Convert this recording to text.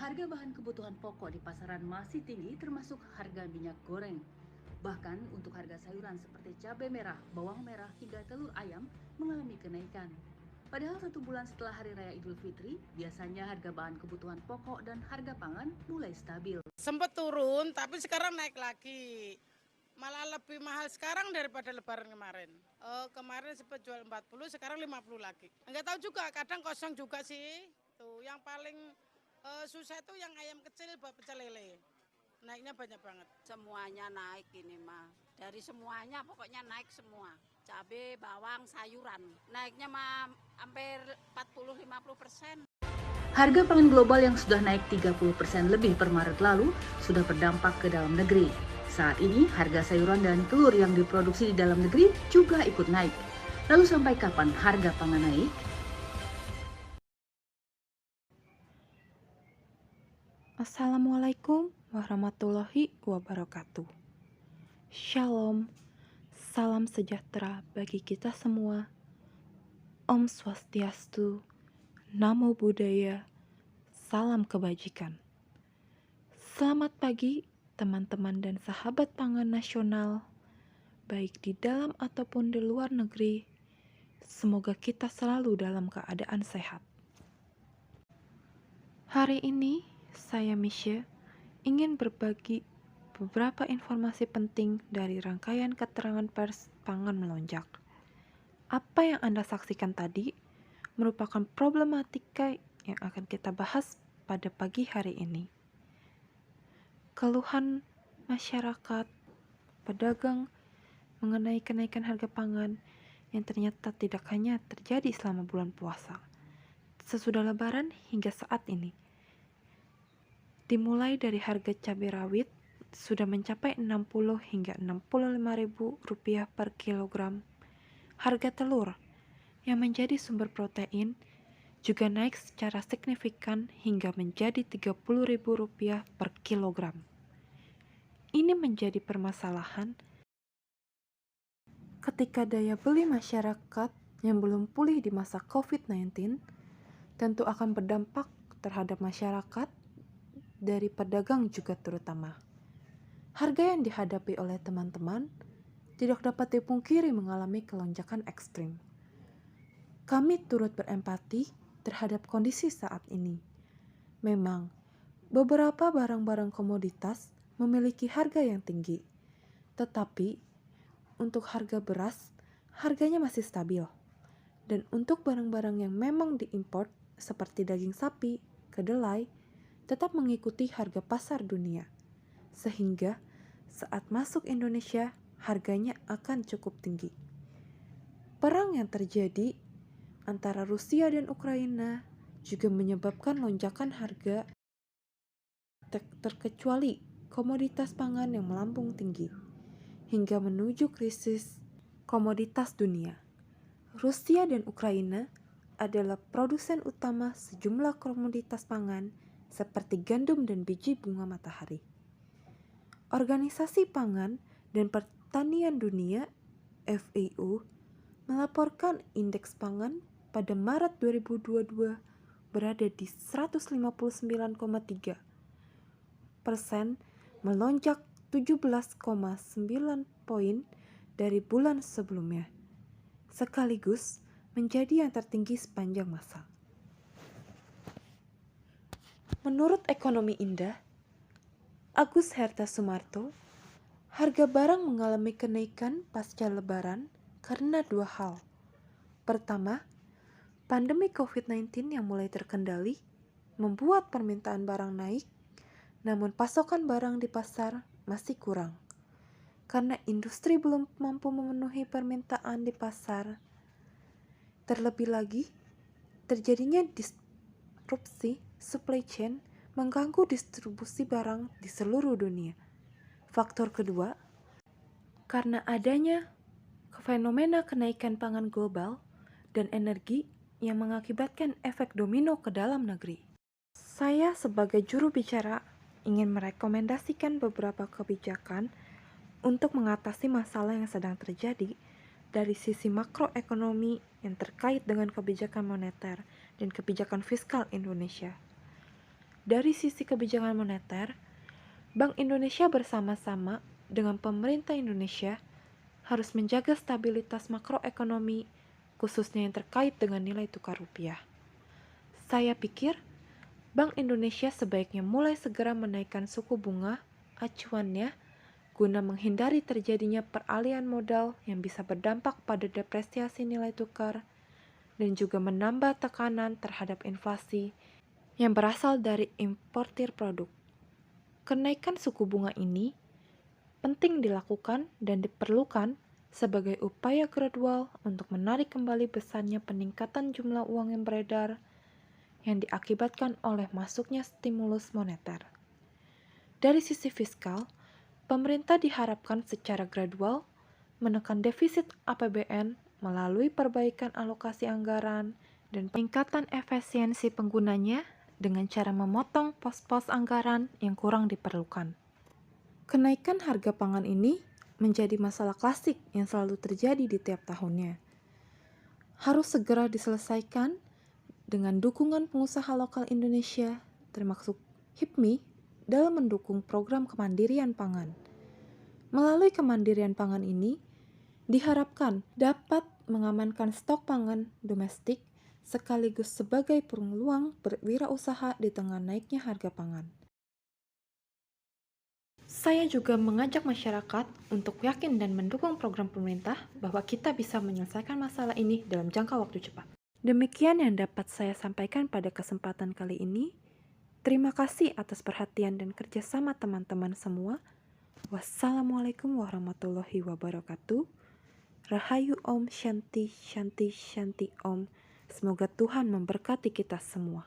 Harga bahan kebutuhan pokok di pasaran masih tinggi termasuk harga minyak goreng. Bahkan untuk harga sayuran seperti cabai merah, bawang merah, hingga telur ayam mengalami kenaikan. Padahal 1 bulan setelah Hari Raya Idul Fitri, biasanya harga bahan kebutuhan pokok dan harga pangan mulai stabil. Sempat turun, tapi sekarang naik lagi. Malah lebih mahal sekarang daripada lebaran kemarin. Kemarin sempat jual 40, sekarang 50 lagi. Enggak tahu juga, kadang kosong juga sih. Tuh, yang paling susah itu yang ayam kecil buat pecel lele. Naiknya banyak banget. Semuanya naik ini mah. Dari semuanya pokoknya naik semua. Cabai, bawang, sayuran. Naiknya mah hampir 40-50%. Harga pangan global yang sudah naik 30% lebih per Maret lalu sudah berdampak ke dalam negeri. Saat ini harga sayuran dan telur yang diproduksi di dalam negeri juga ikut naik. Lalu sampai kapan harga pangan naik? Assalamualaikum warahmatullahi wabarakatuh. Shalom, salam sejahtera bagi kita semua. Om Swastiastu, Namo Buddhaya, salam kebajikan. Selamat pagi teman-teman dan sahabat pangan nasional, baik di dalam ataupun di luar negeri. Semoga kita selalu dalam keadaan sehat. Hari ini saya Misha ingin berbagi beberapa informasi penting dari rangkaian keterangan pers pangan melonjak. Apa yang Anda saksikan tadi merupakan problematika yang akan kita bahas pada pagi hari ini. Keluhan masyarakat, pedagang mengenai kenaikan harga pangan yang ternyata tidak hanya terjadi selama bulan puasa, sesudah lebaran hingga saat ini. Dimulai dari harga cabai rawit sudah mencapai 60 hingga 65 ribu rupiah per kilogram. Harga telur yang menjadi sumber protein juga naik secara signifikan hingga menjadi 30 ribu rupiah per kilogram. Ini menjadi permasalahan ketika daya beli masyarakat yang belum pulih di masa COVID-19 tentu akan berdampak terhadap masyarakat, dari pedagang juga terutama. Harga yang dihadapi oleh teman-teman tidak dapat dipungkiri mengalami kelonjakan ekstrim. Kami turut berempati terhadap kondisi saat ini. Memang, beberapa barang-barang komoditas memiliki harga yang tinggi, tetapi untuk harga beras, harganya masih stabil. Dan untuk barang-barang yang memang diimpor seperti daging sapi, kedelai, tetap mengikuti harga pasar dunia. Sehingga saat masuk Indonesia, harganya akan cukup tinggi. Perang yang terjadi antara Rusia dan Ukraina juga menyebabkan lonjakan harga, terkecuali komoditas pangan yang melambung tinggi, hingga menuju krisis komoditas dunia. Rusia dan Ukraina adalah produsen utama sejumlah komoditas pangan seperti gandum dan biji bunga matahari. Organisasi Pangan dan Pertanian Dunia (FAO) melaporkan indeks pangan pada Maret 2022 berada di 159,3%, melonjak 17,9 poin dari bulan sebelumnya, sekaligus menjadi yang tertinggi sepanjang masa. Menurut Ekonomi Indah, Agus Herta Sumarto, harga barang mengalami kenaikan pasca lebaran karena dua hal. Pertama, pandemi COVID-19 yang mulai terkendali membuat permintaan barang naik, namun pasokan barang di pasar masih kurang. Karena industri belum mampu memenuhi permintaan di pasar. Terlebih lagi, terjadinya disrupsi supply chain mengganggu distribusi barang di seluruh dunia. Faktor kedua, karena adanya fenomena kenaikan pangan global dan energi yang mengakibatkan efek domino ke dalam negeri. Saya sebagai juru bicara ingin merekomendasikan beberapa kebijakan untuk mengatasi masalah yang sedang terjadi dari sisi makroekonomi yang terkait dengan kebijakan moneter dan kebijakan fiskal Indonesia. Dari sisi kebijakan moneter, Bank Indonesia bersama-sama dengan pemerintah Indonesia harus menjaga stabilitas makroekonomi, khususnya yang terkait dengan nilai tukar rupiah. Saya pikir Bank Indonesia sebaiknya mulai segera menaikkan suku bunga acuannya guna menghindari terjadinya peralihan modal yang bisa berdampak pada depresiasi nilai tukar dan juga menambah tekanan terhadap inflasi yang berasal dari importir produk. Kenaikan suku bunga ini penting dilakukan dan diperlukan sebagai upaya gradual untuk menarik kembali besarnya peningkatan jumlah uang yang beredar yang diakibatkan oleh masuknya stimulus moneter. Dari sisi fiskal, pemerintah diharapkan secara gradual menekan defisit APBN melalui perbaikan alokasi anggaran dan peningkatan efisiensi penggunanya dengan cara memotong pos-pos anggaran yang kurang diperlukan. Kenaikan harga pangan ini menjadi masalah klasik yang selalu terjadi di tiap tahunnya. Harus segera diselesaikan dengan dukungan pengusaha lokal Indonesia, termasuk HIPMI, dalam mendukung program kemandirian pangan. Melalui kemandirian pangan ini, diharapkan dapat mengamankan stok pangan domestik sekaligus sebagai peluang berwirausaha di tengah naiknya harga pangan. Saya juga mengajak masyarakat untuk yakin dan mendukung program pemerintah bahwa kita bisa menyelesaikan masalah ini dalam jangka waktu cepat. Demikian yang dapat saya sampaikan pada kesempatan kali ini. Terima kasih atas perhatian dan kerjasama teman-teman semua. Wassalamualaikum warahmatullahi wabarakatuh. Rahayu Om Shanti Shanti Shanti Om. Semoga Tuhan memberkati kita semua.